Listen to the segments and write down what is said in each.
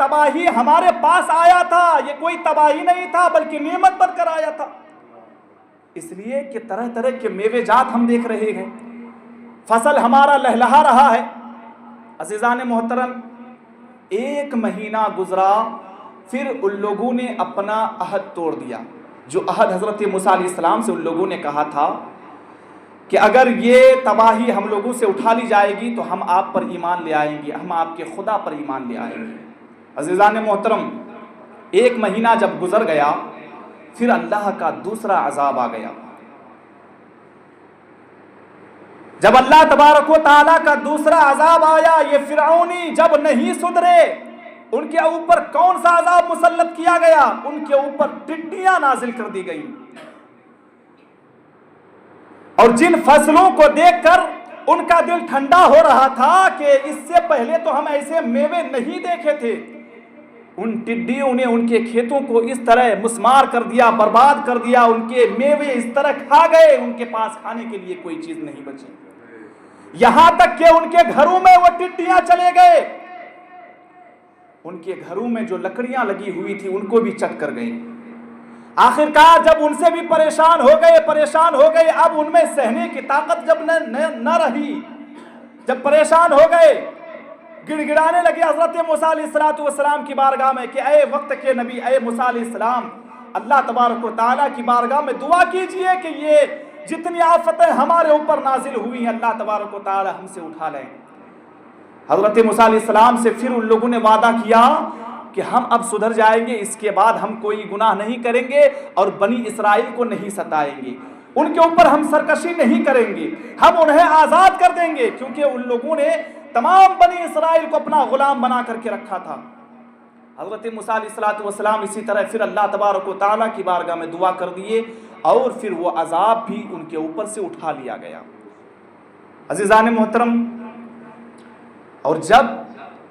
تباہی ہمارے پاس آیا تھا یہ کوئی تباہی نہیں تھا بلکہ نعمت بن کر آیا تھا، اس لیے کہ طرح طرح کے میوے جات ہم دیکھ رہے ہیں، فصل ہمارا لہلہا رہا ہے۔ عزیزان محترم، 1 مہینہ گزرا، پھر ان لوگوں نے اپنا عہد توڑ دیا، جو عہد حضرت موسیٰ علیہ السلام سے ان لوگوں نے کہا تھا کہ اگر یہ تباہی ہم لوگوں سے اٹھا لی جائے گی تو ہم آپ پر ایمان لے آئیں گے، ہم آپ کے خدا پر ایمان لے آئیں گے۔ عزیزان محترم، 1 مہینہ جب گزر گیا، پھر اللہ کا دوسرا عذاب آ گیا۔ جب اللہ تبارک و تعالیٰ کا دوسرا عذاب آیا، یہ فرعونی جب نہیں سدھرے، ان کے اوپر کون سا عذاب مسلط کیا گیا؟ ان کے اوپر ٹڈیاں نازل کر دی گئی، اور جن فصلوں کو دیکھ کر ان کا دل ٹھنڈا ہو رہا تھا کہ اس سے پہلے تو ہم ایسے میوے نہیں دیکھے تھے، ان ٹڈیوں نے ان کے کھیتوں کو اس طرح مسمار کر دیا، برباد کر دیا، ان کے میوے اس طرح کھا گئے، ان کے پاس کھانے کے لیے کوئی چیز نہیں بچی، یہاں تک کہ ان کے گھروں میں وہ ٹڈیاں چلے گئے، ان کے گھروں میں جو لکڑیاں لگی ہوئی تھی ان کو بھی چٹ کر گئی۔ آخرکار جب ان سے بھی پریشان ہو گئے، اب ان میں سہنے کی طاقت جب نہ رہی، جب پریشان ہو گئے، گڑ گڑانے لگے حضرت موسیٰ علیہ السلام کی بارگاہ میں کہ اے وقت کے نبی، اے موسیٰ علیہ السلام، اللہ تبارک و تعالیٰ کی بارگاہ میں دعا کیجئے کہ یہ جتنی آفتیں ہمارے اوپر نازل ہوئی ہیں اللہ تبارک و تعالیٰ ہم سے اٹھا لیں۔ حضرت موسیٰ علیہ السلام سے پھر ان لوگوں نے وعدہ کیا کہ ہم اب سدھر جائیں گے، اس کے بعد ہم کوئی گناہ نہیں کریں گے اور بنی اسرائیل کو نہیں ستائیں گے، ان کے اوپر ہم سرکشی نہیں کریں گے، ہم انہیں آزاد کر دیں گے، کیونکہ ان لوگوں نے تمام بنی اسرائیل کو اپنا غلام بنا کر کے رکھا تھا۔ حضرت موسیٰ علیہ السلام اسی طرح پھر اللہ تبارک و تعالیٰ کی بارگاہ میں دعا کر دیے، اور پھر وہ عذاب بھی ان کے اوپر سے اٹھا لیا گیا۔ عزیزان محترم، اور جب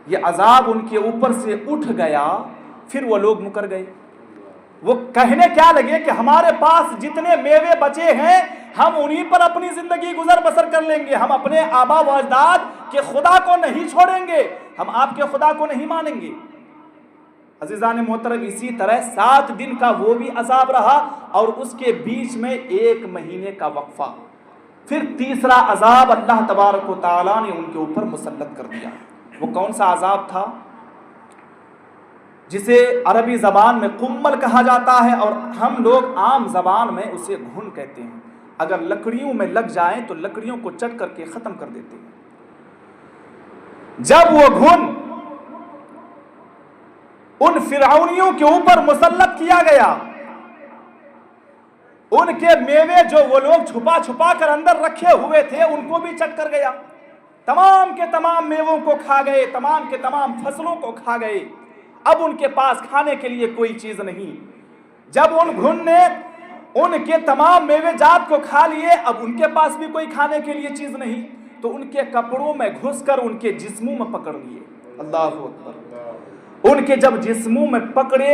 یہ عذاب ان کے اوپر سے اٹھ گیا، پھر وہ لوگ مکر گئے، وہ کہنے کیا لگے کہ ہمارے پاس جتنے میوے بچے ہیں ہم انہی پر اپنی زندگی گزر بسر کر لیں گے، ہم اپنے آبا و اجداد کے خدا کو نہیں چھوڑیں گے، ہم آپ کے خدا کو نہیں مانیں گے۔ عزیزان محترم، اسی طرح 7 دن کا وہ بھی عذاب رہا، اور اس کے بیچ میں 1 مہینے کا وقفہ، پھر تیسرا عذاب اللہ تبارک و تعالیٰ نے ان کے اوپر مسلط کر دیا۔ وہ کون سا عذاب تھا؟ جسے عربی زبان میں قمل کہا جاتا ہے، اور ہم لوگ عام زبان میں اسے گھن کہتے ہیں۔ اگر لکڑیوں میں لگ جائیں تو لکڑیوں کو چٹ کر کے ختم کر دیتے ہیں۔ جب وہ گھن ان فرعونیوں کے اوپر مسلط کیا گیا، ان کے میوے جو وہ لوگ چھپا چھپا کر اندر رکھے ہوئے تھے ان کو بھی چٹ کر گیا، تمام کے تمام میووں کو کھا گئے، تمام کے تمام فصلوں کو کھا گئے، اب ان کے پاس کھانے کے لیے کوئی چیز نہیں۔ جب ان گھن نے ان کے تمام میوے جات کو کھا لیے، اب ان کے پاس بھی کوئی کھانے کے لیے چیز نہیں، تو ان کے کپڑوں میں گھس کر ان کے جسموں میں پکڑ لیے۔ اللہ اکبر! ان کے جب جسموں میں پکڑے